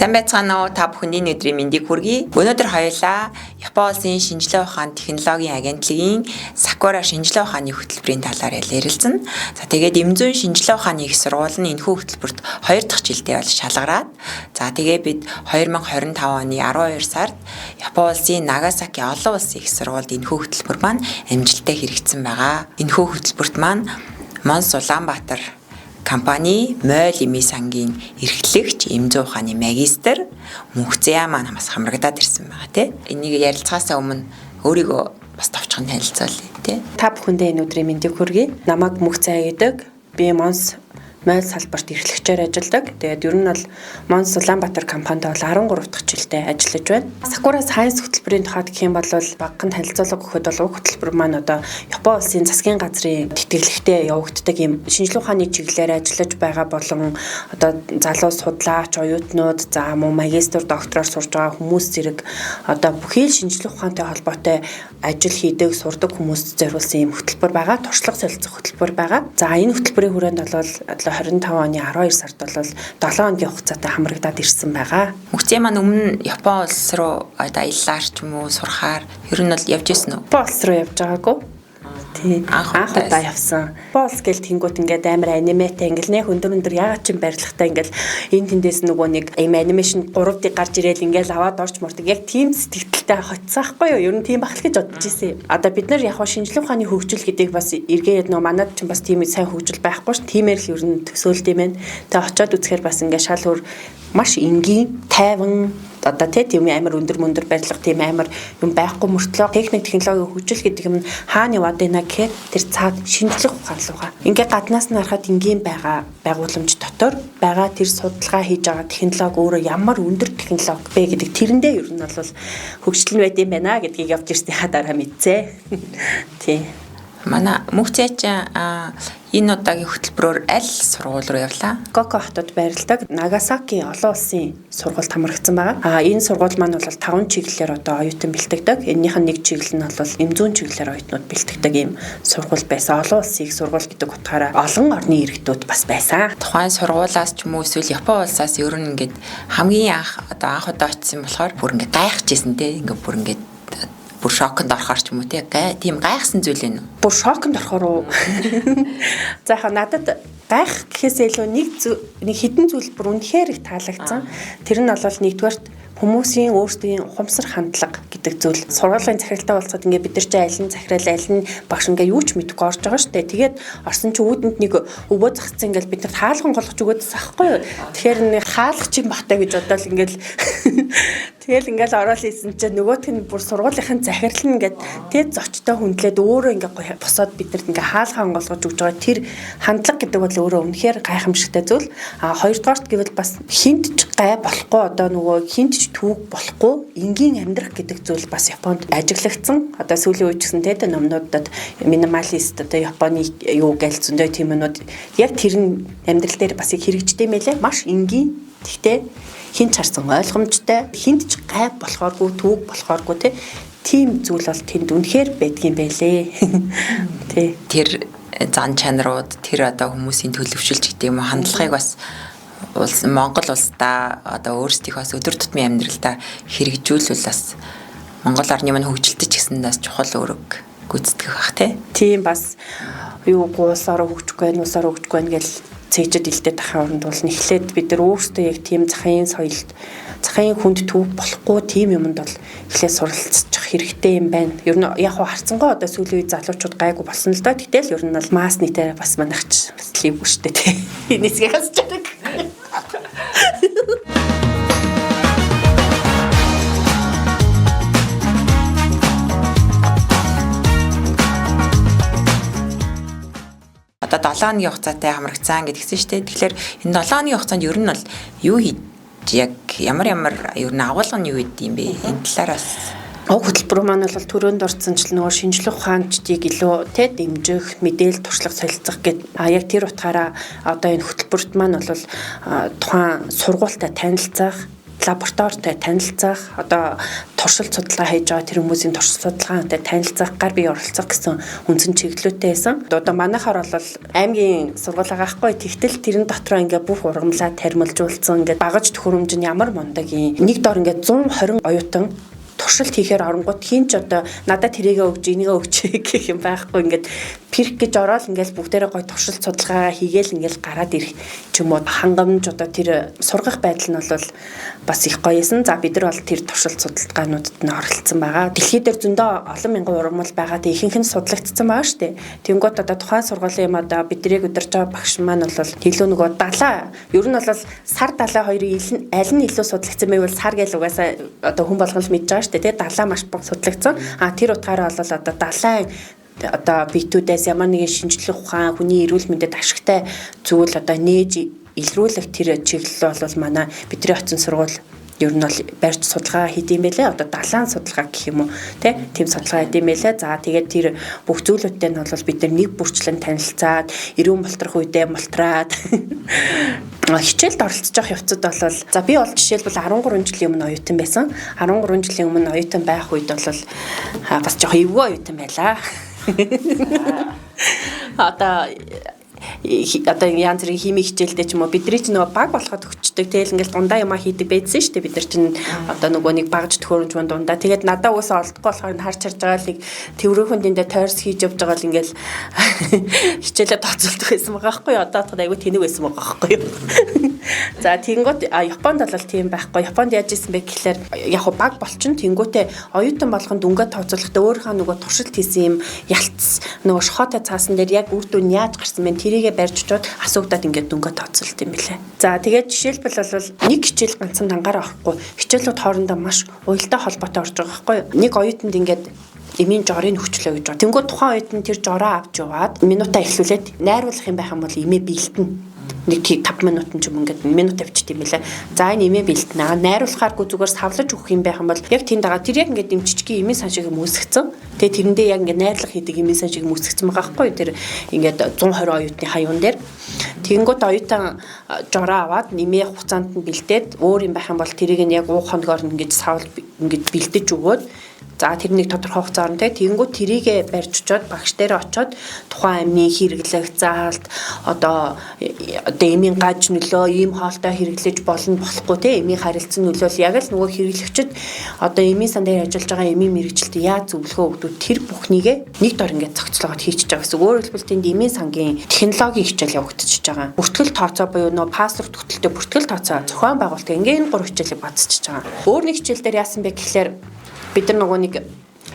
Сайн байцгаана уу та бүхэний өдрийн мэндийг хүргэе. Өнөөдөр хоёулаа Японы улсын шинжилгээ ухааны технологийн агентлагийн Sakura шинжилгээ ухааны хөтөлбөрийн талаар ярилцсан. За тэгээд Эмзэн шинжилгээ ухааны их сургууль нь энэхүү хөтөлбөрт 2 дахь жилдээ болж шалгараад. За тэгээд бид 2025 оны 12 сард Японы улсын Нагасаки олон улсын их сургуульд энэхүү хөтөлбөр маань амжилттай хэрэгжсэн байгаа. Энэхүү хөтөлбөрт маань Монс Улаанбаатар компани Мойлими сангийн эрхлэгч Эмзэн ухааны магистр Мөнхзэя маань бас хамрагдаад ирсэн байгаа тийм. Энийг ярилцахаасаа өмнө өөрийгөө бас товчхон танилцуулъя тийм. Та бүхэндээ энэ өдрийн мэндийг хүргэе. Намайг Мөнхзэя гэдэг. Би Монс Мойл салбарт эрхлэгчээр ажилладаг. Тэгээд ер нь бол Монс Улаанбаатар компанид бол 13 дахь жилдээ ажиллаж байна. Sakura Science хөтөлбөрийн тухайд гэх юм бол багахан танилцуулга өгөхөд бол уг хөтөлбөр маань одоо Японы улсын засгийн газрын тэтгэлэгтээ явагддаг юм шинжилгээ ухааны чиглэлээр ажиллаж байгаа болон одоо залуу судлаач, оюутнууд, за мөн магистр, доктороор сурж байгаа хүмүүс зэрэг одоо бүхий л шинжилгээ ухаантай холбоотой ажил хийдэг, сурдаг хүмүүст зориулсан юм хөтөлбөр байгаа. Туршлага солилцох хөтөлбөр байгаа. За энэ хөтөлбөрийн хүрээнд бол 25 оны 12 сард бол 7 хоногийн хугацаатай хамрагдаад ирсэн байгаа. Мөнхзэя маань өмнө Японы улс руу аяллаар ч юм уу сурахаар ер нь бол явж ирсэн үү? Японы улс руу явж байгаагүй. Тийм. Анх удаа явсан. Японы улс гэл тэнгуут ингээд амар аниматай ингээл нэх өндөр ягаад ч юм барилгатай ингээл энэ тэндээс нөгөө нэг анимашн 3D гарч ирээл ингээл аваад орч мордог. Яг тийм сэтгэлтэй хоцсон байхгүй юу? Ер нь тийм бахал гэж бодож ирсэн. Одоо бид нар яг шинжилгээ ухааны хөгжил гэдэг бас эргээд нөгөө манад ч бас тийм сайн хөгжил байхгүй ш. Тиймэр л ер нь төсөөлд юм байна. Тэгээ очиод үзэхээр бас ингээд шал хөр маш энгийн, тайван одоо тийм амар өндөр барилга тийм амар юм байхгүй мөртлөө техник технологийн хөгжил гэдэг юм хаана яваад байна гэхээр тэр цаад шинжлэх ухаан руугаа. Ингээ гаднаас нь харахад энгийн байгаа байгууламж дотор байгаа тэр судалгаа хийж байгаа технологи өөрөө ямар өндөр технологи бэ гэдэг тэрэндээ ер нь бол хөгжил нь байд юм байна гэдгийг явж ирсний дараа мэдсэ. Тийм. Манай Мөнхзэя энэ удаагийн хөтөлбөрөөр аль сургууль руу явлаа? Гоко хотод байрладаг Нагасаки олон улсын сургуульд хамрагдсан байгаа. Энэ сургууль маань бол 5 чиглэлээр одоо оюутан бэлтгэдэг. Энийх нь нэг чиглэл нь бол Эмзэн чиглэлээр оюутнууд бэлтгэдэг ийм сургууль байсан. Олон улсын их сургууль гэдэг утгаараа олон орны иргэдүүд бас байсан. Тухайн сургуулиас ч юм уу эсвэл Японы улсаас ер нь ингээд хамгийн анх удаа очсон болохоор бүр ингээд гайхажсэн те. Ингээд бүр ингээд бүр шоконд орохоор ч юм уу тийм гайхсан зүйл ээ. Бүр шоконд орохоор уу? За яг надад гайх гэхээс илүү нэг хідэн зүйл бүр үнэхээр их таалагдсан. Тэр нь бол нэгдүгээрт хүмүүсийн өөрсдийн ухамсар хандлага гэдэг зүйл. Сургуулийн захиралтай болцоод ингээд бид нар чи аль нь захирал аль нь багш ингээд юу ч мэдэхгүй орж байгаа шүү дээ. Тэгээд орсон чи үүдэнд нэг өвөө загцсан ингээд бид нар хаалган голгож өгөөдсөн аахгүй юу. Тэгэхээр нэг хаалгач юм бахтай гэж бодоод ингээд тэгэл ингээд ороод ийсэн чи нөгөөх нь бүр сургуулийнхын захирал нь ингээд тэг зочтой хүндлээд өөрөө ингээд босоод бид нарт ингээд хаалгаан голгож өгж байгаа тэр хандлага гэдэг бол өөрөө үнэхээр гайхамшигтай зүйл. Хоёрдугаарт гэвэл бас хинт ч гай болохгүй одоо нөгөө хинт ч түүх болохгүй энгийн амьдрах гэдэг зүйл бас Японд ажиглагдсан. Одоо сүүлийн үед гэсэн тэд номнуудад минималист одоо Японы юу гээл зөндөө тийм юмнууд яг тэр нь амьдрал дээр бас их хэрэгждэг юм байлээ. Маш энгийн. Тэгтээ хинт харсан ойлгомжтой, хинт ч гай болохооргүй, түүх болохооргүй тийм зүйл бол тэнд үнэхээр байдгийн байлээ. Тэ. Тэр зан чанарууд, тэр одоо хүмүүсийн төлөвшөлж гэдэг юм уу хандлагыг бас Монгол улсдаа одоо өөрсдийнхөөс өдөр тутмын амьдралдаа хэрэгжүүлвэл бас Монгол орны маань хөгжилдөж гисэндээс чухал үүрэг гүйцэтгэх бах тийм бас юу гуулсаар хөгжихгүй байх, нусаар хөгжихгүй байх гэж цээжэд илдээд тахаа оронд бол эхлээд бид нар өөрсдөө яг тийм захын соёлд захын хүнд төв болохгүй тийм юмд бол эхлээд суралцчих хэрэгтэй юм байна. Ер нь яг харцсангоо одоо сүүлийн үед залуучууд гайгүй болсон л доо. Гэтэл ер нь бол масс нийтээр бас манайч бас лив үштэй тий. Энэсгээ хасч байгаа. Одоо 7 хоногийн хугацаатай хамрагдсан гэдгийгсэн шүү дээ. Тэгэхээр энэ 7 хоногийн хугацаанд ер нь бол юу хийж яг ямар ер нь агуулга нь юу гэдэг юм бэ? Энэ талаараас уг хөтөлбөр маань бол төрөнд орцсончлол нөгөө шинжилгээ ухаанчдыг илүү дэмжих, мэдээлэл туршлага солилцох гэдэг. Яг тэр утгаараа одоо энэ хөтөлбөрт маань бол тухайн сургуультай танилцах, лабораторитой танилцах, одоо туршилт судалгаа хийж байгаа тэр хүмүүсийн туршилт судалгаантай танилцах, гар бие оролцох гэсэн үндсэн чиглэлүүдтэй байсан. Одоо манайхаар бол аймгийн сургууль агаахгүй тэгтэл тэрэн дотроо ингээ бүх ургамлаа тармилжуулсан, ингээ багаж төхөөрөмж нь ямар мундаг юм. Нэг дор ингээ 120 оюутан туршилт хийхээр оронгууд хинч одоо надад тэрийгээ өгч энийгээ өгч гэх юм байхгүй ингээд пирк гэж ороод ингээд бүгдээрээ гой туршилт судалгаа хийгээл ингээд гараад ирэх ч юм уу хангамж одоо тэр сургах байдал нь бол бас их гоёсэн. За бид нар бол тэр туршилт судалгаануудад нь оролцсон байгаа. Дэлхийд дээр зөндөө олон мянган ургамал байгаа. Тэг ихэнх нь судлагдсан байгаа шүү дээ. Тэнгүүд одоо тухайн сургуулийн юм одоо бидрийг удирж байгаа багш маань бол илүү нөгөө далаа ер нь бол сар далаа хоёрын аль нь илүү судлагдсан байвал сар гэж угаасаа одоо хүн болгол мэдж байгаа. Тэгээ далаа маш бага судлагдсан. Тэр утгаараа бол одоо далайн одоо биетүүдээс ямар нэгэн шинжлэх ухаан, хүний эрүүл мэндэд ашигтай зүйл одоо нээж илрүүлэх тэр чиглэл бол манай бидний очсон сургууль ер нь бол барьж судалгаа хийдэм байлээ. Одоо далайн судалгаа гэх юм уу тийм судалгаа хийдэм байлээ. За тэгээд тэр бүх зүйлүүдтэй нь бол бид нар нэг бүрчлэн танилцаад эрүүн болтрох үедээ болтраад хичээлд оролцож явах явцад бол за би бол жишээлбэл 13 жилийн өмнө оюутан байсан. 13 жилийн өмнө оюутан байх үед бол бас жоох эвгүй оюутан байлаа. Одоо янз бүрийн химийн хичээлдээ ч юм уу бидний ч нөгөө баг болоход өгчдөг. Тэгэл ингээл дундаа юм хийдэг байсан шүү дээ. Бид нар чинь одоо нөгөө нэг багж төхөөрөмж мөн дундаа. Тэгээд надаа уусаа олдохгүй болохоор харж харж байгаа л нэг тэрвэрхэн дэндээ тойрс хийж явж байгаа л ингээл хичээлээ тооцоолдог байсан байгаа байхгүй юу. Одоо тахад айгүй тэнэг байсан байгаа байхгүй юу. За тэнгууд Японд бол тийм байхгүй. Японд яаж исэн бэ гэхлээр яг хуу баг болчин тэнгүүтээ оюутан болгонд өнгө тооцоолохдоо өөрийнхөө нөгөө туршилт хийсэн юм ялц нөгөө шохоотой цаасан дээр яг үр дүн яаж гарсан бэ тэрийгэ барьж очоод асуугдаад ингээд дөнгө тооцоолт юм билээ. За тэгээд жишээлбэл бол нэг хичээл ганцхан дангаараа орохгүй хичээлүүд хоорондоо маш уялдаа холбоотой орж байгаа байхгүй юу. Нэг оюутанд ингээд эмийн жорыг хүчлээ гэж байна. Тэнгүүд тухайн оюутан тэр жороо авч яваад минутаа эхлүүлээд найруулах юм байх юм бол эмээ бэлтэн. Нэг 5 минут ч юм ингээд минут авчт юм билээ. За энэ эмээ бэлтэнэ. Найруулахааргүй зүгээр савлаж өгөх юм байх юм бол яг тэнд байгаа тэр яг ингээд эмчичгийн эмийн сан шиг үүсгэсэн. Тэгээ тэрэндээ яг ингээд найрлах хийдэг эмийн сан шиг үүсгэсэн байгаа байхгүй тэр ингээд 120 оюутны хаяун дээр. Тэнгүүд оюутан жороо аваад нэмээ хугацаанд нь бэлдээд өөр юм байх юм бол тэрийг нь яг уух хоногоор ингээд савл ингээд бэлдэж өгөөд за тэр нэг тодорхой хугацаа орно тэгэнгүүт тэрийгэ барьж очоод багш дээр очоод тухайн амны хэрэглэх заалт одоо эмийн гаж нөлөө ийм хоолтой хэрэглэж болно болохгүй те эмийн харилцан нөлөөл яг л нөгөө хэрэглэгчд одоо эмийн сан дээр ажиллаж байгаа эмийн мэрэгчлэлд яаж зөвлөгөө өгдөг тэр бүхнийгээ нэг дор ингээд цогцлогоод хийчихэж байгаа гэсэн. Өөрөөр хэлбэл тэнд эмийн сангийн технологийн хичээл явагдчихж байгаа. Бүртгэл тооцоо буюу нөгөө пассворд хөтөлтэй бүртгэл тооцоо зохион байгуулалт ингээд 3 хичээлийг бацчихж байгаа. Өөр нэг хичээл дээр яасан бэ гэхлээр бид нар нөгөө нэг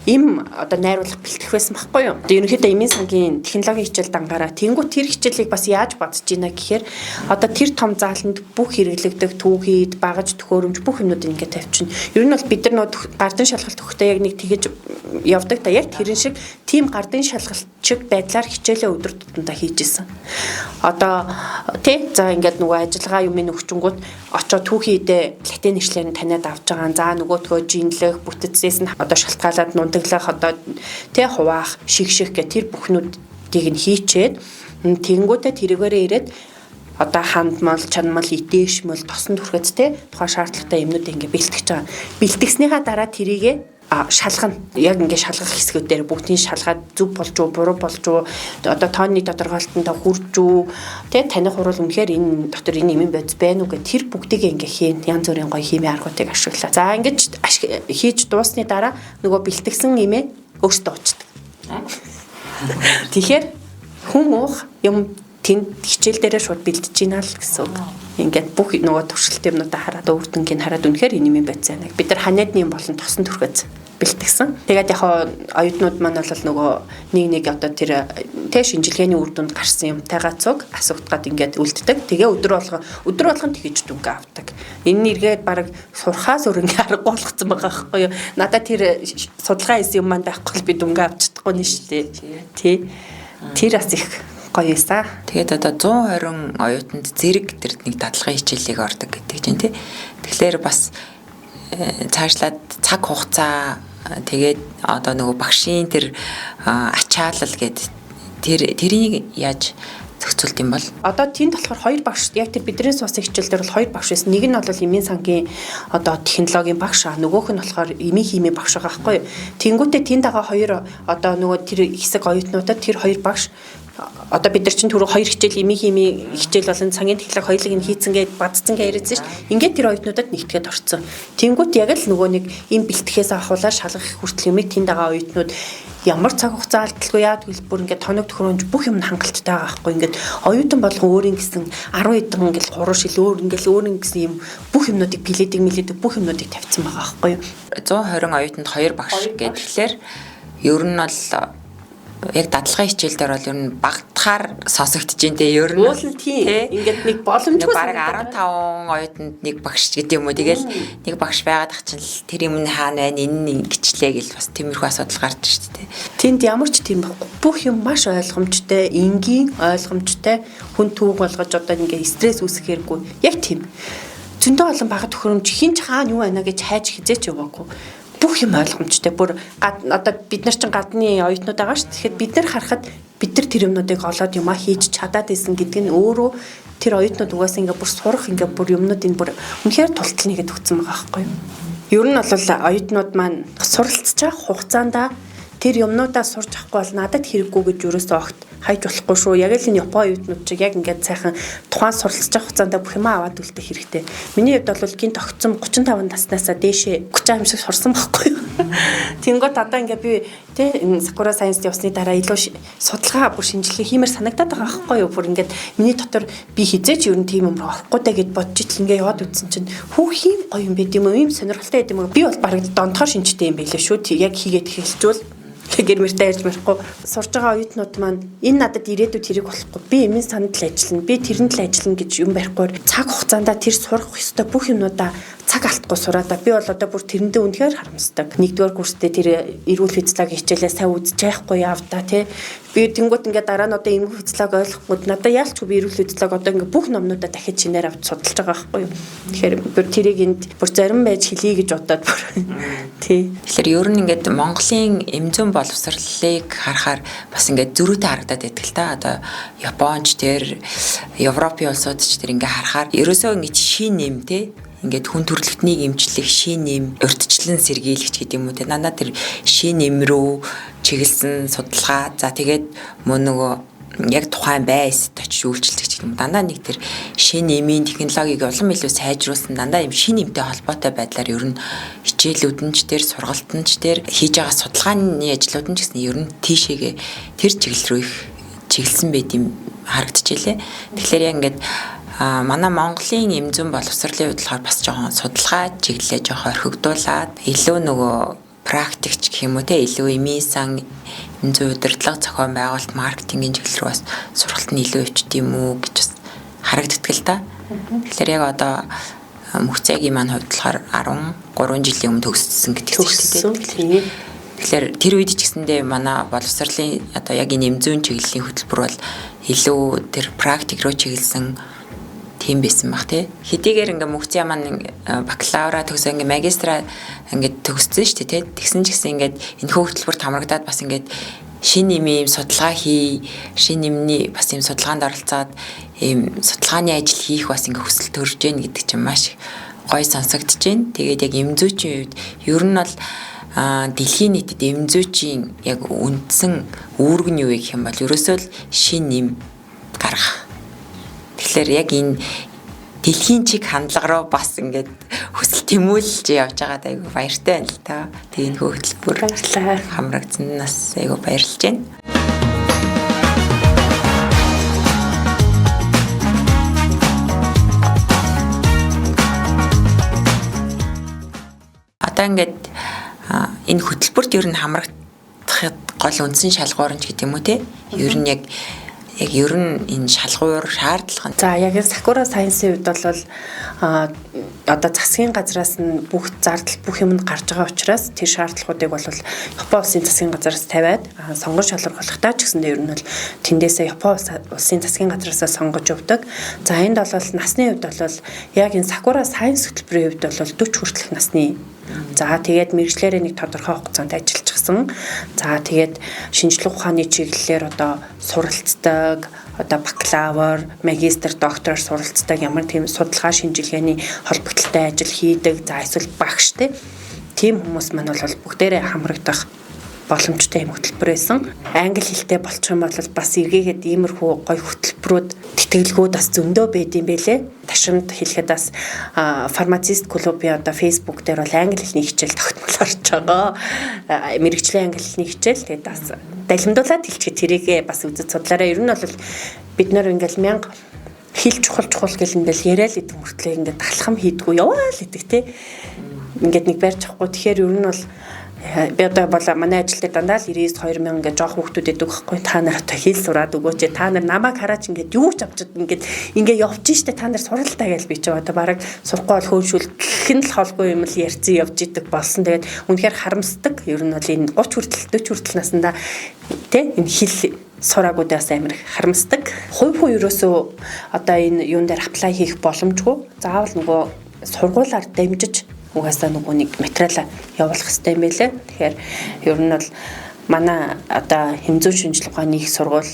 им одоо найруулах бэлтгэх байсан байхгүй юу. Одоо ерөнхийдөө эмийн сангийн технологийн хичээл дангаараа тэнгуү тэр хичээлийг бас яаж бодож байна гэхээр одоо тэр том зааланд бүх хэрэглэгдэх түүхийд багаж төхөөрөмж бүх юмнуудыг ингээд тавьчихна. Ер нь бол бид нар нөгөө гардын шалгалт өгөхдөө яг нэг тэгэж явдаг та яг тэрэн шиг тийм гардын шалгалт шиг байдлаар хичээлээ өдөр тутамдаа хийж исэн. Одоо тий за ингээд нөгөө ажиллагаа юмны өгчөнгүүд очоод түүхийдээ латин нэрлэлээр нь таниад авч байгаа. За нөгөөдгөө жинлэх бүтцээс нь одоо шалтгаалаад нундаглах одоо тий хуваах шигших гэх тэр бүхнүүдийг нь хийчээд тэнгүүтээ тэрэгээрээ ирээд одоо хандмал чанмал идэшмэл тосон түрхэц тий тухайн шаардлагатай юмнууд ингээ бэлтгэж байгаа. Бэлтгэснийхаа дараа тэрийгэ шалгана. Яг ингээ шалгах хэсгүүдээр бүгдийг шалгаад зөв болж уу, буруу болж уу, одоо тооны тодорхойлолтод хүрж үү, тэ таних хурал үнэхээр энэ дотор энэ юм байц байна уу гэх тэр бүгдийг ингээ хийн янз бүрийн гоё химийн аргуудыг ашиглаа. За ингэж хийж дуусны дараа нөгөө бэлтгэсэн имээ өөртөө уучдаг. Тэгэхээр хүн уух юм тэнд хичээл дээрээ шууд бэлдэж гинэ л гэсэн үг. Ингээд бүх нөгөө туршилт юмнуудаа хараад үр дүнгийг хараад үнэхээр энэ юм байц байна. Бид нар ханиадны юм болон тосон түрхэж бэлтгэсэн. Тэгээд яг оюутнууд маань бол нөгөө нэг одоо тэр тэ шинжилгээний үр дүнд гарсан юмтайгаа цуг асуугдгаад ингээд үлддэг. Тэгээ өдөр болгон тэгэж дүнгээ авдаг. Энэ нэргээд баг сурхаас өрөнгө аргагүй болгоцсон байгаа байхгүй юу. Надад тэр судалгаа хийсэн юм маань байхгүй би дүнгээ авч чадахгүй нь шүү дээ. Тий. Тэр бас их гоёсаа. Тэгээд одоо 120 оюутанд зэрэг тэр нэг дадлагын хичээлийг ордог гэдэг чинь тий. Тэгэхээр бас цаашлаад цаг хугацаа тэгээд одоо нөгөө багшийн тэр ачаалал гэд тэрийг яаж зохицуулт юм бол Одоо тэнд болохоор хоёр багш яг тэр бидний суусан хичээл дээр бол хоёр багш байсан. Нэг нь бол эмийн сангийн одоо технологийн багш, нөгөөх нь болохоор эмийн химийн багш байгаа байхгүй юу. Тэнгүүтээ тэнд байгаа хоёр одоо нөгөө тэр хэсэг оюутнуудад тэр хоёр багш одоо бид нар чинь түрүү хоёр хичээл эмийн химийн хичээл болон цагийн технологи хоёулыг нь хийцэнгээд бадцсан гэж яриадсан шүү дээ. Ингээд тэр оюутнуудад нэгтгэхэд орцсон. Тэнгүүт яг л нөгөө нэг энэ бэлтгэхээс ахуулаад шалгах хүртэл юмыг тэнд байгаа оюутнууд ямар цаг хугацаа алдалгүй яад гэвэл бүр ингээд тоног төхөөрөмж бүх юм хангалттай байгаа байхгүй ингээд оюутан болгон өөрийн гэсэн 10 хэдэн ингээд 3 шил өөрийн гэсэн юм бүх юмнуудыг пледик бүх юмнуудыг тавьсан байгаа байхгүй юу 120 оюутанд 2 багш гэхлээр ер нь бол яг дадлагын хичээл дээр бол ер нь багтахаар сонсогдож байна те ер нь уул нь тийм ингээд нэг боломжгүй бараг 15 оюутанд нэг багш гэдэг юм уу тэгэл нэг багш байгаад ах чинь тэр юм нь хаана байна энэ нь ингэчлээ гэл бас тиймэрхүү асуудал гарч шүү дээ тэнд ямар ч тийм байхгүй бүх юм маш ойлгомжтой энгийн ойлгомжтой хүн түүх болгож одоо ингээд стресс үүсгэхэргүй яг тийм зөндөө олон багт төхөөрөмж хин ч хаана юу байна гэж хайж хизээч яваагүй бүх юм ойлгомжтой бүр одоо бид нар чинь гадны оюутнууд байгаа шүү. Тэгэхээр бид нар харахад бид нар тэр юмнуудыг олоод юмаа хийж чадаад исэн гэдэг нь өөрөө тэр оюутнууд угаасаа ингээ бүр сурах ингээ бүр юмнуудыг бүр үнэхээр тултал нэгэд өгсөн байгаа байхгүй юу. Ер нь бол оюутнууд маань суралцж байгаа хугацаанд тэр юмнуудаа сурч авахгүй бол надад хэрэггүй гэж юусоо огт хайж болохгүй шүү. Яг л энэ Япон оюутнууд чиг яг ингээд сайхан тухайн суралцж байгаа хугацаанд бүх юм аваад үлдэх хэрэгтэй. Миний хувьд бол гинт огцом 35 наснаасаа дээшээ 30 амсаг сурсан байхгүй юу. Тэнгууд одоо ингээд би тэ Sakura Science явсны дараа илүү судалгаа бүр шинжилгээ хиймээр санагдаад байгаа байхгүй юу. Бүр ингээд миний дотор би хизээч ер нь тийм юм орохгүй даа гэд бодож итл ингээд яваад үзсэн чинь хүү хийм гоё юм байд юм уу? Ийм сонирхолтой байд юм уу? Би бол баг донтохоор шинжтэй юм байлээ шүү. Яг хийгээд хэлжүүл гэрмэртэй ярьж марахгүй сурж байгаа оюутнууд маань энэ надад ирээдүйд хэрэг болохгүй би эмийн санд л ажиллана би тэрэнд л ажиллана гэж юм барихгүй цаг хугацаанд тэр сурах ёстой бүх юмнуудаа цаг алдахгүй сураадаа би бол одоо бүр тэрэндээ үнэхээр харамсдаг нэгдүгээр курстэй тэр эрүүл физиологийн хичээлээ сайн үзэж яахгүй явда тий би тэнгууд ингээд дараа нь одоо эмгэг физиологи ойлгохгүй надаа яалчгүй би эрүүл физиологи одоо ингээд бүх номнуудаа дахиж шинээр авч судалж байгаа байхгүй юу тэгэхээр бүр тэрийг энд бүр зарим байж хэлье гэж бодоод бүр тий тэгэхээр ер нь ингээд Монголын эмзэн боловсролыг харахаар бас ингээд зөрүүтэй харагдаад байдаг л та одоо Японч тэр Европын улсууд ч тэр ингээд харахаар ерөөсөө ингээд шин нэм те ингээд хүн төрөлхтнийг эмчлэх шин нэм урьдчилан сэргийлэгч гэдэг юм уу те надад тэр шин нэм рүү чиглэсэн судалгаа за тэгээд мөн нөгөө яг тухайн байсад очиж үйлчлдэг гэх юм дандаа нэг тэр шин нэмийн технологиг улам илүү сайжруулсан дандаа юм шин нэмтэй холбоотой байдлаар ер нь хичээлүүд нь ч тэр сургалт нь ч тэр хийж байгаа судалгааны ажлууд нь ч гэсэн ер нь тийшээгээ тэр чиглэл рүү их чиглэсэн байт юм харагдчихжээ. Тэгэхээр яг ингээд манай Монголын эмзэн боловсролын хувьд болохоор бас жоохон судалгаа чиглэлээ жоохон орхигдуулаад илүү нөгөө практикч гэх юм уу те илүү эмийн сан эмзэн удирдлага зохион байгуулалт маркетингийн чиглэл рүү бас сургалт нь илүү өвчт юм уу гэж бас харагддаг л та. Тэгэхээр яг одоо мөхцөгийн маань хувьд болохоор 13 жилийн өмнө төгссөн гэдэг чинь тэгэхээр тэр үед ч гэсэндээ манай боловсролын одоо яг энэ эмзэн чиглэлийн хөтөлбөр бол илүү тэр практик руу чиглэсэн тийм байсан баг тий. Хэдийгээр ингээ мөхцөө маань бакалавра төгсөө ингээ магистра ингээ төгссөн шүү дээ тий. Тэгсэн ч гэсэн ингээд энэ хөтөлбөрт хамрагдаад бас ингээд шин юм судалгаа шин нэмний бас юм судалгаанд оролцоод ийм судалгааны ажил хийх бас ингээ хүсэл төрж гэн гэдэг чинь маш гоё сонсогдож байна. Тэгээд яг эмзүүчийн үед ер нь бол дэлхийн нийтэд эмзүүчийн яг үндсэн үүрэг нь юу гэх юм бол ерөөсөө л шин нэм гаргах. Тэгэхээр яг энэ дэлхийн чиг хандлага руу бас ингээд хүсэл тэмүүлж явж байгаад айгүй баяртай байна л та. Тэгээ энэ хөтөлбөр хамрагдсанаас айгүй баярлж байна. Одоо ингээд энэ хөтөлбөрт ер нь хамрагдахад гол үндсэн шалгуур нь ч гэдэг юм уу те. Ер нь яг ер нь энэ шалгуур шаардлага. За яг Sakura Science-ийн хувьд бол одоо засгийн газраас нь бүх зардал бүх юмд гарч байгаа учраас тэр шаардлагуудыг бол Япон улсын засгийн газараас тавиад сонгож шалгаруулахдаа ч гэсэндээ ер нь бол тэндээсээ Япон улсын засгийн газараасаа сонгож өгдөг. За энд бол насны хувьд бол яг энэ Sakura Science хөтөлбөрийн хувьд бол 40 хүртэлх насны. За тэгээд мэргэжлэрээ нэг тодорхой хугацаанд ажиллажчихсан. За тэгээд шинжлэх ухааны чиглэлээр одоо суралцдаг, одоо бакалавр, магистр, доктороор суралцдаг ямар тийм судалгаа шинжилгээний холбогдлолтой ажил хийдэг, за эсвэл багш тийм хүмүүс маань бол бүгдээрээ хамрагдах боломжтой юм хөтөлбөр байсан. Англи хэлтэй болчих юм бол бас эргээгээд иймэрхүү гоё хөтөлбөрүүд тэтгэлгүүд бас зөндөө байд юм бэлээ. Ташимд хэлэхэд бас фармацист клубын одоо фейсбુક дээр бол англи хэлний хичээл тогтмол орж байгаа. Мэргэжлийн англи хэлний хичээл тэгээд бас далимдуулаад хэлчихэд тэрийгээ бас үзэж судлаараа. Ер нь бол бид нэр ингээл 1000 хэл чухал гэл ингээл яриад идэв мөртлөө ингээд талхам хийдгүү яваа л идэг те. Ингээд нэг барьж авахгүй. Тэгэхээр ер нь бол би одоо бол манай ажил дээр дандаа л 99-2000 гэж жоох хүүхдүүд идэг байхгүй. Та нар одоо хэл сураад өгөөч. Та нар намайг хараач ингээд юу ч авчид ингээд явж штэ та нар суралтай гэж би ч одоо бараг сурахгүй бол хөөншүүл гэх нь л холгүй юм л ярьцэн явж идэг болсон. Тэгээд үнэхээр харамсдаг. Ер нь бол энэ 30 хүртэл 40 хүртэл наснда тэ энэ хэл сураагуудаас амар харамсдаг. Хувь хүн ерөөсөө одоо энэ юун дээр аплай хийх боломжгүй. Заавал нөгөө сургуулаар дамжиж угаасаа нөгөө нэг материал явуулах хэрэгтэй юм байлээ. Тэгэхээр ер нь бол манай одоо хэмжүүн шинжилгээ ухааны их сургууль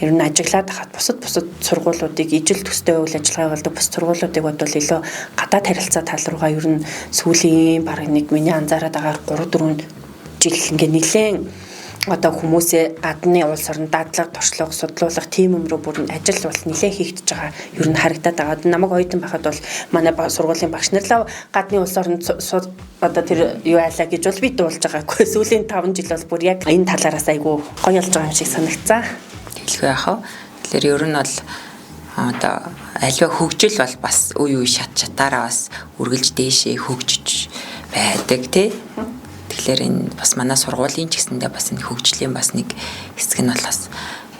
ер нь ажиглаад хахад бусад сургуулиудыг ижил төстэй үйл ажиллагаа болдог бус сургуулиудыг бодвол илүү гадаад харилцаа тал руугаа ер нь сүүлийн бараг нэг миний анзаараад байгаа 3-4 жил ингээ нэлээд одоо хүмүүсээ гадны улс орнд дадлага, туршлага, судлуулах тийм юм руу бүр ажил бол нэлээд хийгдэж байгаа. Ер нь харагдаад байгаа. Намайг оюутан байхад бол манай сургуулийн багш нарлаа гадны улс орнд одоо тэр юу айлаа гэж бол би дуулж байгаагүй. Сүүлийн 5 жил бол бүр яг энэ талаараас айгүй гоё болж байгаа юм шиг санагцсан. Хэлгүй яхав. Тэгэхээр ер нь бол одоо аливаа хөгжил бол бас үе шатаараа бас үргэлж дээшээ хөгжиж байдаг тий. Тэгэхээр энэ бас манай сургуулийн ч гэсэндээ бас энэ хөгжлийн бас нэг хэсэг нь болохоос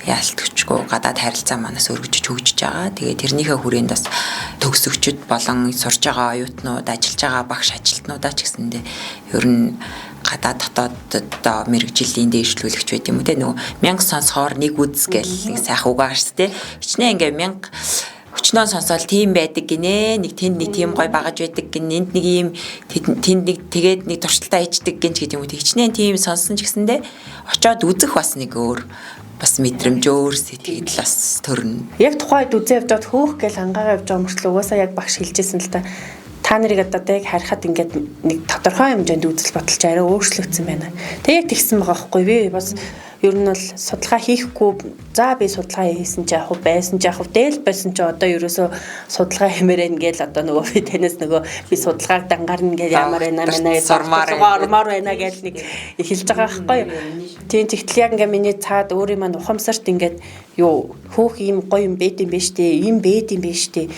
яалтчгүй гадаад харилцаа манаас өргөжж хөгжиж байгаа. Тэгээ тэрнийхээ хүрээнд бас төгсөгчд болон сурж байгаа оюутнууд, ажиллаж байгаа багш ажилтнуудаа ч гэсэндээ ер нь гадаад дотооддоо мэрэгжлийн дээшлүүлэгч байт юм уу те нөгөө 1000 сонсохоор нэг үз гэл нэг сайхан угаарс те хичнээн ингээ 1000 өчнөө сонсоол тийм байдаг гинэ нэг тэнд нэг тийм гой багаж байдаг гин энд нэг ийм тэнд нэг тэгээд нэг туршилтаа хийдэг гин ч гэдэг юм уу хичнээн тийм сонсон ч гэсэндээ очоод үзэх бас нэг өөр бас мэдрэмж өөр сэтгэл бас төрнө. Яг тухайд үзээ явж хаад хөөх гэл ангаагаа явж байгаа мөртлөө угаасаа яг багш хэлжсэн л та нарыг одоо яг харахад ингээд нэг тодорхой хэмжээнд үзэл бодолч арай өөрчлөгдсөн байна. Тэгээд тэгсэн байгаа хгүй би бас ер нь бол судалгаа хийхгүй за би судалгаа хийсэн ч яг байсан ч яг дээл байсан ч одоо ерөөсөө судалгаа хэмээрэн гээл одоо нөгөө би танаас нөгөө би судалгааг дангарна гээл ямар байна ормоор байна гээл нэг эхэлж байгаа байхгүй юу. Тийм тэгтэл яг ингээ миний цаад өөрийн маань ухамсарт ингээд юу хөөх ийм гоё юм байд юм биш үү ийм байд юм биш үү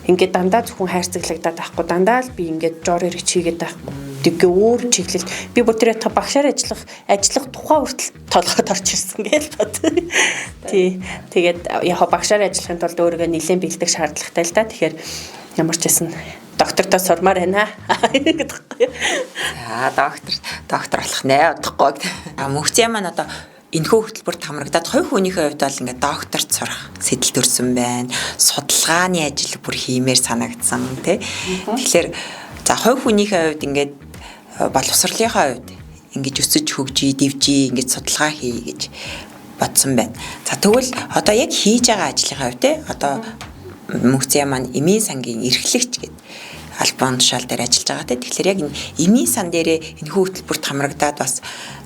ингээд дандаа зөвхөн хайрцаглагдаад байхгүй дандаа л би ингээд жор хэрэг чигээд байхгүй тэгээ өөр чиглэл би бүр тэр багшаар ажиллах тухай хүртэл толгойд орж ирсэн гэж бод. Тий. Тэгээд яг багшаар ажиллахын тулд өөрийгөө нэлээд бэлдэх шаардлагатай л да. Тэгэхээр ямар ч байсан доктортой сурмаар байна гэдэг байхгүй. Доктор болох нэ удахгүй. Мөвцөө маань одоо энэхүү хөтөлбөрт хамрагдаад хувь хүнийхээ хувьд бол ингээд докторт сурах сэтэл төрсөн байна. Судалгааны ажил бүр хиймээр санагдсан тий. Тэгэхээр за хувь хүнийхээ хувьд ингээд боловсролынхаа хувьд ингээд өсөж хөгжиж, дэвжиж ингээд судалгаа хий гэж бодсон байна. За тэгвэл одоо яг хийж байгаа ажлынхаа хувьд тий одоо мөвцөө маань эмийн сангийн эрхлэгч гэдэг албан тушаал дээр ажиллаж байгаа тий. Тэгэхээр яг энэ эмийн сан дээрээ энэхүү хөтөлбөрт хамрагдаад бас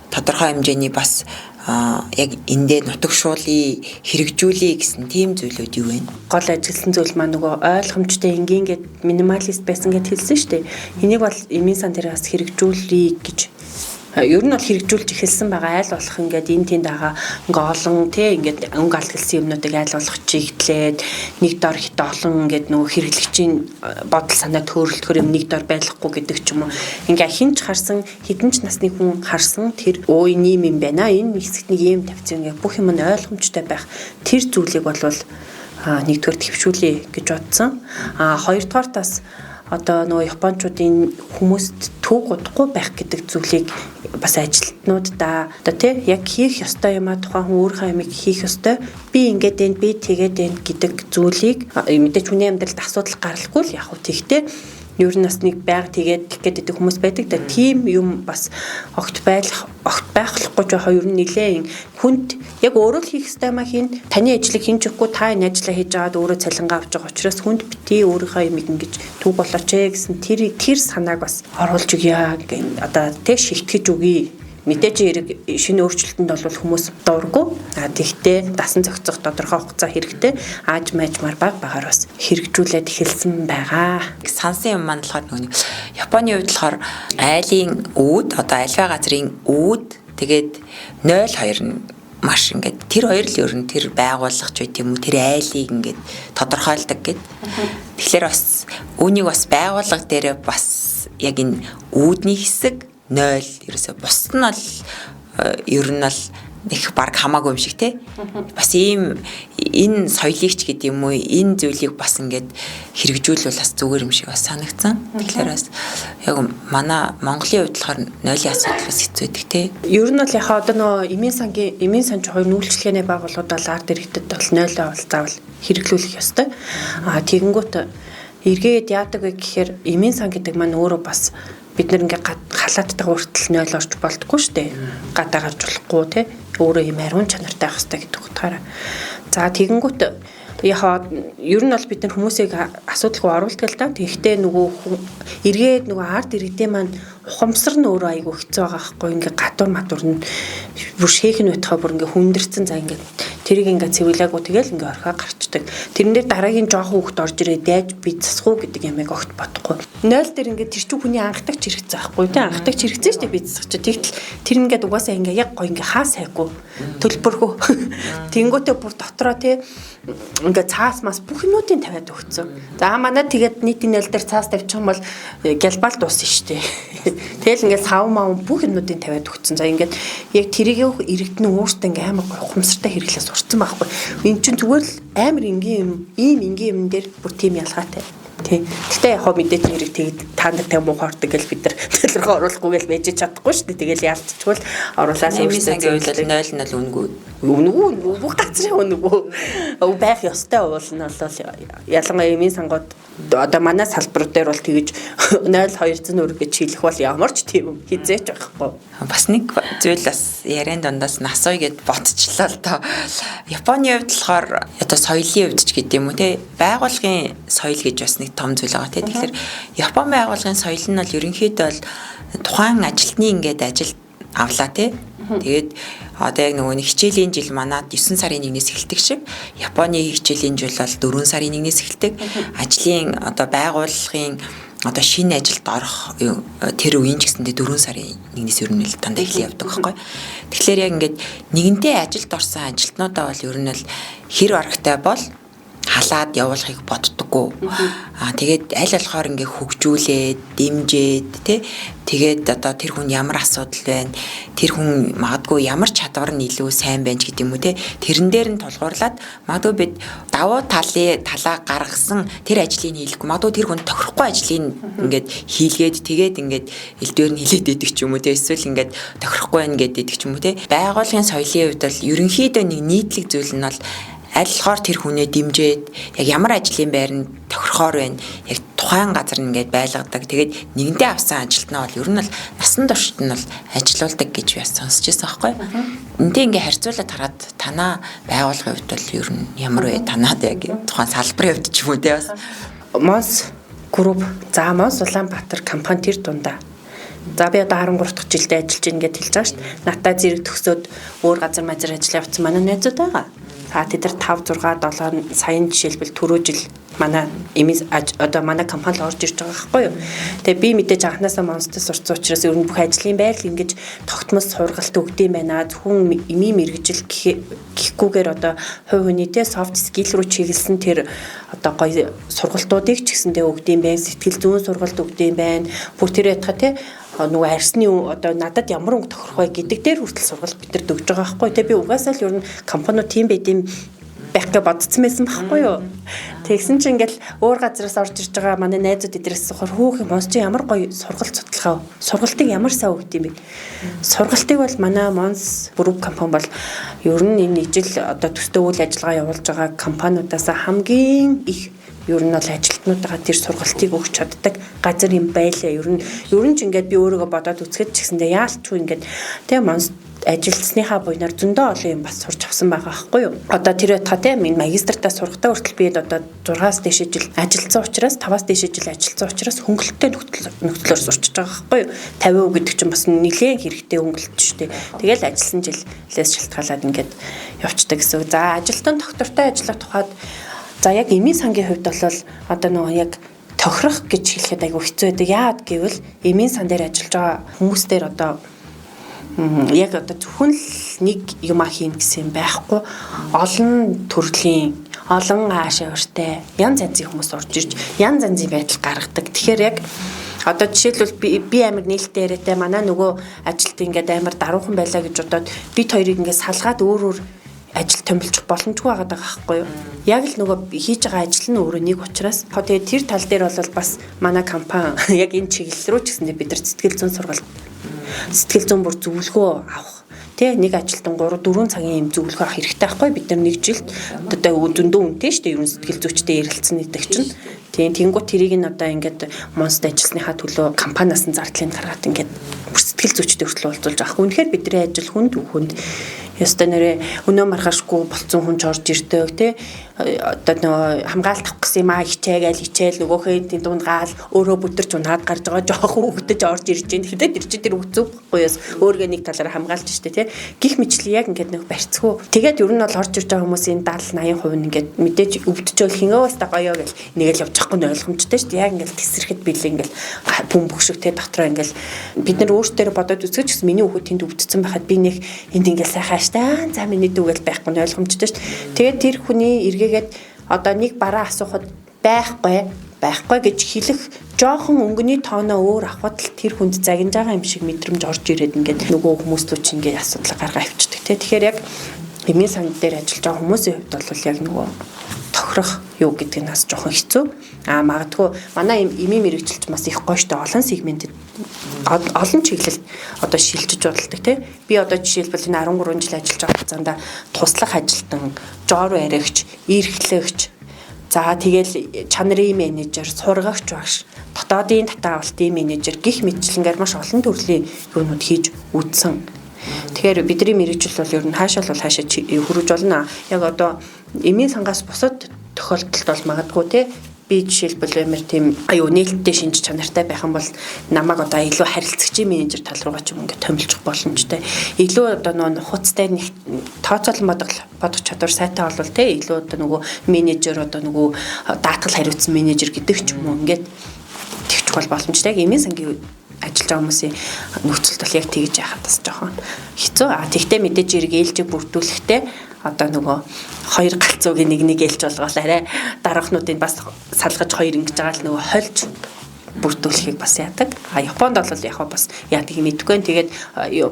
тодорхой хэмжээний бас яг эндээ нутагшуулъя, хэрэгжүүлъя гэсэн тийм зүйлүүд юу вэ? Гол ажилласан зүйл маань нөгөө ойлгомжтой энгийн гэд минималист байсан гэд хэлсэн шүү дээ. Энийг бол эмийн сан дээр бас хэрэгжүүлъя гэж ер нь бол хэрэгжүүлж эхэлсэн байгаа айл болох ингээд энэ тэнд байгаа ингээ олон тий ингээд өнгө алдгалсан юмнуудыг айл болох чигтлээд нэг дор хит олон ингээд нөгөө хэрэглэгчийн бодол санаа төөрөлтөхөр юм нэг дор байлахгүй гэдэг ч юм уу ингээ хинч харсан хэдэн ч насны хүн харсан тэр өө ийм юм байна энэ хэсэгт нэг юм тавьсан ингээ бүх юм нь ойлгомжтой байх тэр зүйлийг болвол нэгдүгээр төвшүүлье гэж бодсон хоёрдугаар тас одоо нөгөө Япончуудын хүмүүст төг удахгүй байх гэдэг зүйлийг бас ажилтнуудаа одоо тий яг хийх ёстой юм а тухайн хүн өөрийнхөө ямиг хийх ёстой. Би ингээд энэ би тэгээд энэ гэдэг зүйлийг мэдээч хүний амьдралд асуудал гаралгүй л яг хөө тэгтээ ер нь бас нэг байг тэгээд гэдэг хүмүүс байдаг да. Тийм юм бас огт байхлахгүй жоохон ер нь нилээн хүнд яг өөрөө л хийх ёстой маа хийн. Таны ажлыг хинж өгөхгүй та энэ ажлаа хийж аваад өөрөө цалингаа авч байгаа учраас хүнд бити өөрийнхөө юм ингэж төг болооч гэсэн тэр санааг бас оруулж өгье гэх одоо тэг шигтгэж өгье. Мэдээж хэрэг шинэ өөрчлөлтөнд бол хүмүүс дурггүй. Тэгтээ дасан зохицох тодорхой хугацаа хэрэгтэй. Ааж маажмаар багаар бас хэрэгжүүлээд эхэлсэн байгаа. Сансан юм маань болохоор нөгөө Японы хувьд болохоор айлын үүд одоо альва газрын үүд тэгээд 02 нь маш ингээд тэр хоёр л ер нь тэр байгууллагч байт юм уу тэр айлыг ингээд тодорхойлдог гэд. Тэгэхээр бас үүнийг бас байгууллага дээр бас яг энэ үүдний хэсэг 0 ерөөсө бусд нь бол ер нь бол их баг хамаагүй юм шиг те бас ийм энэ соёлыг ч гэдэг юм уу энэ зүйлийг бас ингээд хэрэгжүүлвэл бас зүгээр юм шиг бас санагдсан. Тэгэхээр бас яг манай Монголын хувьд болохоор 0-ийн асуудал бас хэцүү байдаг те. Ер нь бол яхаа одоо нөө эмийн санч хоёр нүүлчилгээний байгууллагууд бол ард иргэдэд бол 0-аа бол заавал хэрэглүүлэх ёстой. Тэгэнгүүт эргээд яадаг вэ гэхээр эмийн сан гэдэг маань өөрөө бас бид нэр ингээ халааттайгаа хүртэл 0 орж болдгоо штэ. Гадаа гарч болохгүй те. Өөрөө юм ариун чанартай байх хэрэгтэй гэдэг утгаараа. За тэгэнгүүт яхаа ер нь бол бид нар хүмүүсийг асуудалгүй оруулдаг л да. Тэгэхдээ нөгөө эргээд нөгөө ард иргэдээ маань ухамсар нь өөрөө айгүй хэцүү байгаа байхгүй ингээ гадуур матур нь бүр шээх нь байтхаа бүр ингээ хүндэрсэн за ингээ тэрийг ингээ цэвэрлээгүй тэгэл ингээ орхио гарчдаг. Тэрэн дээр дараагийн жоохон хүүхд орж ирээ дайж би засах уу гэдэг ямиг огт бодохгүй. 0 дээр ингээ тэр чинь хүний анхдагч хэрэгцээ байхгүй тий анхдагч хэрэгцээ штэ би засах чи тэгтэл тэр ингээ угаасаа ингээ яг гоо ингээ хаа сайгүй төлбөрхөө тэнгүүтээ бүр дотроо тий ингээ цаас мас бүх юмнуудыг тавиад өгцөө. За манай тэгээд нийтийн 0 дээр цаас тавьчих юм бол глобал дуусна штэ. Тэгэл ингээд сав мав бүх юмнуудыг тавиад өгсөн. За ингээд яг тэрийг иргэдэн өөртөө ингээд амар ухамсартай хэрэглээс урцсан байхгүй. Энд чинь зүгээр л амар энгийн юм дээр бүр тийм ялгаатай. Тийм. Гэтэ яг хоо мэдээж нэрийг тэгээд та нартай муухаардаг гэж бид нар төлөвлөгөө оруулахгүй гэж байж чадахгүй шүү дээ. Тэгэл яалтчгүй л оруулаад өөрсдөө зөвлөл 0 нь л үнгүй. Үнгүй бүх газрын үнгүй. Байх ёстой уул нь бол ялангуяа эмийн сангууд одоо манай салбар дээр бол тэгэж 0-200 төгрөг гэж хэлэх бол ямар ч тийм хизээч байхгүй. Бас нэг зүйл бас яриан дундаас насой гэд ботчлаа л доо. Японы хувьд болохоор одоо соёлын хувьд ч гэдэг юм уу те байгуулгын соёл гэж бас нэг том зүйл байгаа те. Тэгэхээр Япон байгуулгын соёл нь бол ерөнхийдөө бол тухайн ажилтны ингээд ажил авлаа те. Тэгээд одоо яг нөгөө хичээлийн жил манад 9 сарын 1-ээс эхэлдэг шиг Японы хичээлийн жил бол 4 сарын 1-ээс эхэлдэг. Ажлын одоо байгууллагын одоо шинэ ажилд орох тэр үеийн ч гэсэндээ 4 сарын 1-ээс ер нь л дандаа эхлэн явдаг байхгүй. Тэгэхээр яг ингээд нэгэнтээ ажилд орсон ажилтнуудаа бол ер нь л хэр аргатай бол халаад явуулахыг боддоггүй. Тэгээд аль болохоор ингээ хөгжүүлээд, дэмжээд тий тэгээд одоо тэр хүн ямар асуудал байна, тэр хүн магадгүй ямар чадвар нь илүү сайн байна ч гэдэг юм уу тий тэрэн дээр нь тулгуурлаад магадгүй бид давуу талаа гаргасан тэр ажлыг хийлэхгүй магадгүй тэр хүн тохирохгүй ажлыг ингээд хийлгээд тэгээд ингээд элдвэр нь хилээд идэг ч юм уу тий эсвэл ингээд тохирохгүй байна гэдэг ч юм уу тий байгуулгын соёлын хувьд бол ерөнхийдөө нэг нийтлэг зүйл нь бол аль болохоор тэр хүнээ дэмжээд яг ямар ажлын байр нь тохирохоор байна. Яг тухайн газар нь ингээд байлгадаг. Тэгээд нэгэнтээ авсан ажилтнаа бол ер нь бол насан туршид нь бол ажилуулдаг гэж би сонсч байсан байхгүй. Энтэй ингээд харьцуулаад хараад танаа байгуулгын хувьд бол ер нь ямар вэ? Танаад яг тухайн салбарын хувьд ч юм уу те бас Монс групп за Монс Улаанбаатар компани тэр дундаа. За би одоо 13 дахь жилдээ ажиллаж байна гэж хэлж байгаа шүү дээ. Натаа зэрэг төгсөөд өөр газар мазар ажиллаж явцсан манай найзууд байгаа. Тэд нар 5 6 7 саяын жишээлбэл түрүү жил манай одоо манай компани орж ирж байгаа байхгүй юу. Тэгээ би мэдээж анханасаа Монстод сурцсан учраас ер нь бүх ажлын байр л ингэж тогтмол сургалт өгдөм байна. Зөвхөн эмийн мэргэжил гэхгүйгээр одоо хувь хүнийтэй софт скил руу чиглэсэн тэр одоо гоё сургалтуудыг ч гэсэндээ өгдөм байна. Сэтгэл зүйн сургалт өгдөм байна. Бүр тэр ятга те нөгөө арсны одоо надад ямар өнгө тохирох вэ гэдэг дээр хүртэл сургалт бид нар өгж байгаа байхгүй. Тэгээ би угаасаа л ер нь компаниуд тийм байд юм байх гэж бодсон байсан байхгүй юу. Тэгсэн чинь ингээл өөр газараас орж ирж байгаа манай найзууд эдрээс сухар хүүх юм Монс чи ямар гоё сургалт судлахаа. Сургалтыг ямар сайн өгд юм бэ? Сургалтыг бол манай Монс Group компани бол ер нь энэ ижил одоо төстэй үйл ажиллагаа явуулж байгаа компаниудаас хамгийн их ер нь бол ажилтнуудаа тэр сургалтыг өгч чаддаг газар юм байлаа. Ер нь ч ингээд би өөрийгөө бодоод үзэхэд ч гэсэндээ яалтчгүй ингээд тийм Монс ажилтсныхаа буйнаар зөндөө олон юм бас сурч авсан байгаа байхгүй юу. Одоо тэр та тийм энэ магистртаа сургалтаа хүртэл би одоо 6-аас дээш жил ажилласан учраас 5-аас дээш жил ажилласан учраас хөнгөлөлттэй нөхцлөөр сурч байгаа байхгүй юу. 50% гэдэг чинь бас нэлээд хэрэгтэй хөнгөлөлт шүү дээ. Тэгэл ажилласан жилээс шалтгаалаад ингээд явцдаг гэсэн. За ажилтан доктортой ажиллах тухайд за яг эмийн сангийн хувьд бол одоо нөгөө яг тохирох гэж хэлэхэд айгүй хэцүү байдаг. Яагаад гэвэл эмийн сан дээр ажиллаж байгаа хүмүүс дээр одоо яг одоо зөвхөн л нэг юм хийн гэсэн байхгүй олон төрлийн олон аашаа өртэй янз янзын хүмүүс орж ирж янз янзын байдал гаргадаг. Тэгэхээр яг одоо жишээлбэл би амар нээлттэй яриатай манай нөгөө ажилт ингээд амар даруухан байлаа гэж бодоод бид хоёрыг ингээд салгаад өөр ажил томилчих боломжгүй байгаа байхгүй юу. Яг л нөгөө хийж байгаа ажил нь өөрөө нэг учраас тэгээд тэр тал дээр бол бас манай компани яг энэ чиглэл рүү ч гэсэндээ бид нар сэтгэл зүйн сургалт сэтгэл зүйн бүр зөвлөгөө авах тий нэг ажилтан 3-4 цагийн юм зөвлөгөө авах хэрэгтэй байхгүй бид нар нэг жилд одоо зөндөө үнэтэй шүү дээ ерөн сэтгэл зүйчтэй ярилцсан гэдэг чинь тэнгуут тэрийг нь одоо ингээд Монст ажилласныхаа төлөө компаниас нь зардлыг гаргаад ингээд сэтгэл зүйчтэй хүртэл уулзуулж авах. Үнэхээр бидний ажил хүнд ёстой нэрээ өнөө маргаашгүй болцсон хүн ч орж ирдэг тий одоо нөгөө хамгаалт авах гэсэн юм хичээл нөгөөхөө тийм дунд гаал өөрөө бүтэрч унаад гарч байгаа жоохон хөвгдөж орж ирж байна. Тэгэхээр тэр чинь тэр үгцүүхгүй яс өөргөө нэг талаараа хамгаалж штэ тий гих мэтлээ яг ингээд нэг барьцгүй. Тэгээд ер нь бол орж ирж байгаа хүмүүсийн 70-80% нь ингээд мэдээж өвдөжөөл хинөөс та гоёо гэл нэг л явж байхгүй нь ойлгомжтой штэ. Яг ингээд тесрэхэд билээ ингээд бүм бөхшөг тий дотроо ингээд бид нар өөртөө бодоод үзэж гэсэн миний хүүхэд тэнд өвдсөн байхад би нэг энд ингээд сайхан за миний дүүгэл байхгүй нь ойлгомжтой шүү дээ. Тэгээд тэр хүний эргээгээд одоо нэг бараа асуухад байхгүй гэж хэлэх жоохон өнгөний тооноо өөр авахд л тэр хүнд загинж байгаа юм шиг мэдрэмж орж ирээд ингээд нөгөө хүмүүс рүү чи ингээд асуудал гаргаа авчдаг. Тэгэхээр яг эмийн сан дээр ажиллаж байгаа хүмүүсийн хувьд бол яг нөгөө тохирох юу гэдэг нь бас жоохон хэцүү. Магадгүй манай эмийн мэрэгчлэлч бас их гоё штэ олон сегментэд олон чиглэлд одоо шилжиж бодлоо тий. Би одоо жишээлбэл энэ 13 жил ажиллаж байгаа хугацаанд туслах ажилтан, жоор баригч, эрхлэгч, за тэгэл чанарын менежер, сургагч багш, дотоодын татаа авалтын менежер гих мэтчлэнгээр маш олон төрлийн юмнууд хийж үзсэн. Тэгэхээр бидний мэрэгжил бол ер нь хаашаа хүрэж болно. Яг одоо эмийн сангаас бусад тохиолдолд бол магадгүй тий би жишээлбэл амар тийм нээлттэй шинж чанартай байх юм бол намайг одоо илүү харилцагчийн менежер тал руугаа ч юм ингээд томилчих боломжтой. Илүү одоо нухацтай нэг тооцоолон бодох чадвар сайтай болвол тий илүү одоо нөгөө менежер одоо нөгөө даатгал хариуцсан менежер гэдэг ч юм уу ингээд тэгчих бол боломжтой. Эмийн сангийн ажиллаж байгаа хүмүүсийн нөхцөлд бол яг тэгж яхад бас жоохон хэцүү. Тэгтээ мэдээж эрг ээлжийг бүрдүүлэхдээ одоо нөгөө хоёр галцуугийн нэг ээлж болгоол арай дараахнуудыг бас салгаж хоёр ингэж байгаа л нөгөө хольж бүрдүүлэхийг бас яадаг. Японд бол яг бас яадаг юм мэдгүй. Тэгээд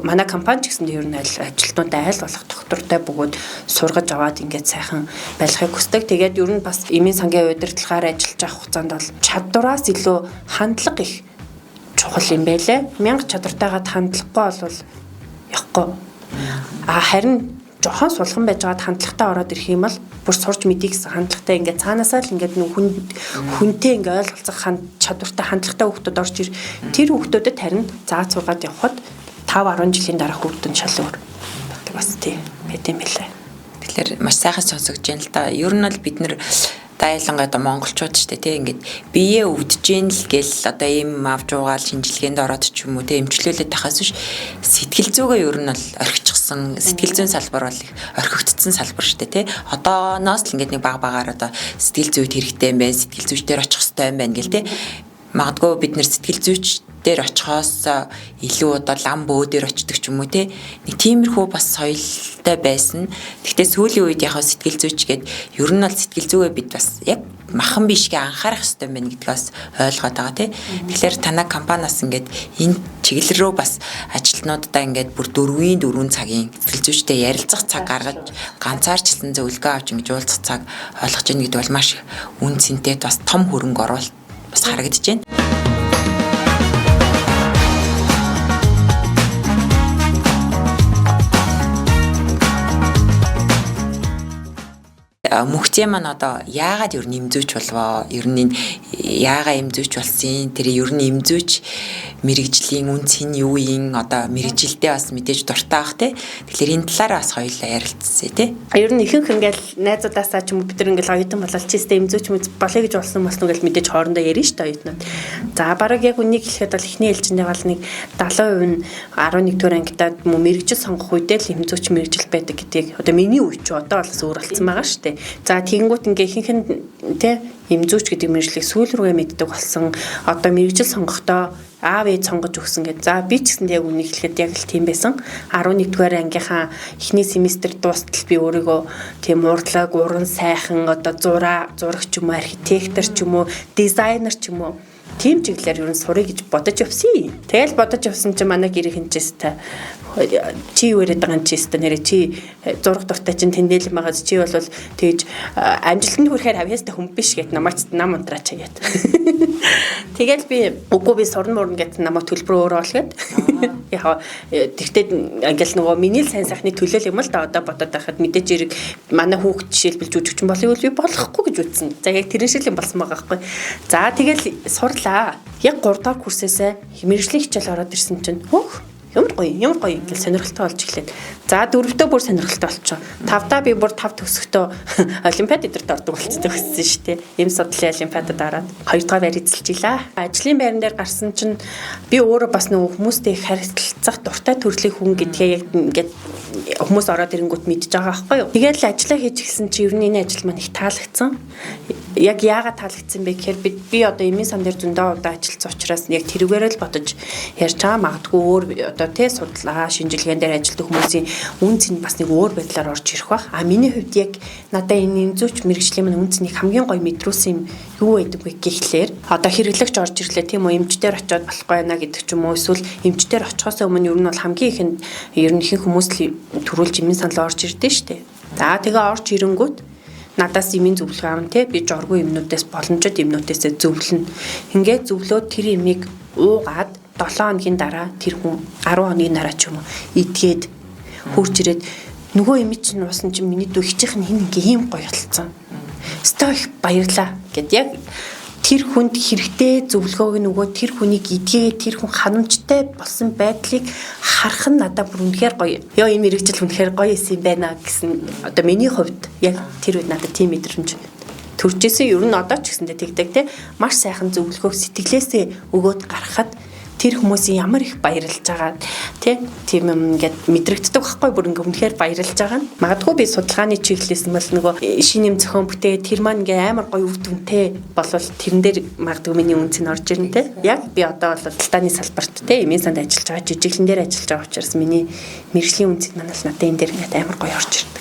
манай компани ч гэсэн ер нь ажилтнуудаа айл болох доктортой бөгөөд сургаж аваад ингээд сайхан байлгахыг хүсдэг. Тэгээд ер нь бас эмийн сангийн удирдлагаар ажиллаж авах хугацаанд бол чадвараас илүү хандлага их чухал юм байлээ. 1000 чадвартайгаад хандлагагүй бол явахгүй. Харин жохон сулхан байж байгаад хандлагатай ороод ирэх юм бол бүр сурч мэдээ гэсэн хандлагатай ингээд цаанаасаа л ингээд хүнтэй ингээд ойлголцох чадвартай хандлагатай хүүхдүүд орж ир тэр хүүхдүүдэд харин зааж сургаад явхад 5-10 жилийн дараах хүүхдүүд шал өөр бас тийм байт юм байлаа. Тэгэхээр маш сайхан сонсогдож байна л да. Ер нь бол бид нэр дайлангаа одоо монголчууд ч тийм ингээд биеэ өвдөж гин л гэл одоо ийм авч уугаал шинжилгээнд ороод ч юм уу тийм эмчлүүлээд тахаас биш сэтгэл зүгээ ер нь бол орхичихсан сэтгэл зүйн салбар бол их орхигдсон салбар шүү дээ тийм одооноос л ингээд нэг багаар одоо сэтгэл зүйд хэрэгтэй юм байна сэтгэл зүйчдэр очих хэрэгтэй юм байна гэл тийм магадгүй бид нэр сэтгэл зүйч дээр очихоос илүү одоо лам бөөдөр очдөг ч юм уу те нэг тиймэрхүү бас соёлтой байсан. Гэхдээ сүүлийн үед яг сэтгэл зүйч гээд ер нь бол сэтгэл зүгээ бид бас яг махан бишгээ анхаарах хэрэгтэй байна гэдгээс ойлгоод байгаа тий. Тэгэхээр танай компаниас ингээд энэ чиглэл рүү бас ажилтнуудаа ингээд бүр 4 цагийн сэтгэл зүйчтэй ярилцах цаг гаргаж ганцаарчлан зөвлөгөө авч ингэж уулзах цаг ойлгож ийн гэдэг бол маш үн цэнтэй бас том хөрөнгө оруулалт бас харагдаж байна. Мөхцөө маань одоо яагаад ер нь имзүүч болвоо? Ер нь яагаад имзүүч болсон? Тэр ер нь имзүүч мэрэгжлийн үн цэн юу юм? Одоо мэрэгжилдээ бас мэдээж дуртай бах те. Тэгэхээр энэ талаараа бас хоёулаа ярилцъя те. Ер нь ихэнх ингээл найзуудаасаа ч юм уу бид нар ингээл оюутан болол чистэ имзүүч болоё гэж болсон болсноо гэл мэдээж хоорондоо ярина шүү дээ оюутнууд. За бараг яг үнийг хэлэхэд бол эхний ээлжиндээ бол нэг 70% нь 11 дугаар ангидаад мэрэгжил сонгох үедээ л имзүүч мэрэгжил байдаг гэдгийг одоо миний үе ч одоо бол өөр болсон байгаа шүү дээ. За тэгэнгүүт ингээ ихэнх нь те имзүүч гэдэг мэргэжлийг сүүл рүүгээ мэддэг болсон. Одоо мэргэжил сонгохдоо аав ээж сонгож өгсөн гэдэг. За би ч гэсэндээ яг үнийг хэлэхэд яг л тийм байсан. 11 дугаар ангийнхаа эхний семестр дуустал би өөрийгөө тийм урдлаг, уран сайхан одоо зурагч юм уу, архитектор ч юм уу, дизайнер ч юм уу тийм чиглэлээр ер нь сурыг гэж бодож явсан. Тэгэл бодож явсан чинь манай гэр хинчээстэй чи юу яриад байгаа юм чи өстө нэрэ чи зураг дуртай чинь тэндэл байгаа чи бол тэгж амжилтанд хүрэхээр авьяастай хүн биш гэт намайг нам унтраач гэт. Тэгэл би үгүй би сурна мурна гэт намайг төлбөр өөрөө олгээд яг тэгтээ ингээл нөгөө миний л сайн сайхны төлөөл юм л да одоо бодоод байхад мэдээж хэрэг манай хүүхд жишээлбэл жүжигчин болъё би болохгүй гэж үзсэн. За яг тэр шиг юм болсон байгаа байхгүй. За тэгэл сурлаа. Яг 3 дахь курсээсээ мэргэжлийн хичээл ороод ирсэн чинь ямар гоё гэж сонирхолтой болж эхлээд. За 4-төө бүр сонирхолтой болчихоо. 5-таа би бүр 5 төгсөхдөө олимпиад эдэрт ордог болчихсон шүү дээ. Эм судлалын олимпиадад ороод 2 дахь байр эзэлчихлээ. Ажлын байран дээр гарсан чинь би өөрөө бас нөгөө хүмүүстэй харилцах дуртай төрлийн хүн гэдгээ яг ингээд хүмүүс ороод ирэнгүүт мэдж байгаа байхгүй юу. Тэгээд л ажиллаа хийж гисэн чи ер нь энэ ажил маань их таалагдсан. Яг яагаад таалагдсан бэ гэхээр би одоо эмийн сан дээр зөндөө удаа ажилласан учраас яг тэрүүгээрээ л бодож ярьж байгаа. Магадгүй өөр одоо тий судлаа шинжилгээнд дээр ажилладаг хүмүүсийн үн цэн бас нэг өөр байдлаар орж ирэх бах. А миний хувьд яг надаа энэ имзүүч мэргэжлийн маань үн цэнийг хамгийн гоё мэдрүүлсэн юм юу байдаг вэ гэхлээр одоо хэрэглэгч орж ирлээ тийм үү эмчтэр очиод болохгүй байна гэдэг ч юм уу эсвэл эмчтэр очихоос өмнө ер нь бол хамгийн ихэнд ер нь ихэнх хүмүүс төрүүлж эмийн санал орж ирдэ штэ. За тэгээ орж ирэнгүүт надаас эмийн зөвлөгөө авна те би жоргүй юмнуудаас боломжит юмнуудаас зөвлөнө. Ингээд зөвлөөд тэр эмийг уугаад 7 хоногийн дараа тэр хүн 10 хоногийн дараа ч юм уу идгээд хурж ирээд нөгөө эмий чинь уусан чинь миний дүү хичээх нь хин ингээ ийм гоё болцсон. Өстой их баярлаа гэд яг тэр хүнд хэрэгтэй зөвлөгөөг нөгөө тэр хүнийг идгээд тэр хүн ханамжтай болсон байдлыг харах нь надад бүр үнэхээр гоё. Яа энэ мэрэгжил үнэхээр гоё исэн байна гэсэн одоо миний хувьд яг тэр үед надад тийм мэдрэмж төржсэн. Ер нь одоо ч гэсэндээ тэгдэг те маш сайхан зөвлөгөөг сэтгэлээсээ өгөөд гаргахад тэр хүмүүсийн ямар их баярлж байгаа тийм юм ингээд мэдрэгддэг байхгүй бүр ингээд үнэхээр баярлж байгаа. Магадгүй би судалгааны чиглэлээс нь бол нөгөө шинэ юм зохион бүтээ тэр маань ингээд амар гоё үр дүнтэй болвол тэрэн дээр магадгүй миний үнц нь орж ирнэ те. Яг би одоо бол талтааны салбарт те эмийн санд ажиллаж байгаа жижиглэн дээр ажиллаж байгаа учраас миний мэргэжлийн үнцэд манайс надад энэ дээр ингээд амар гоё орж ирнэ.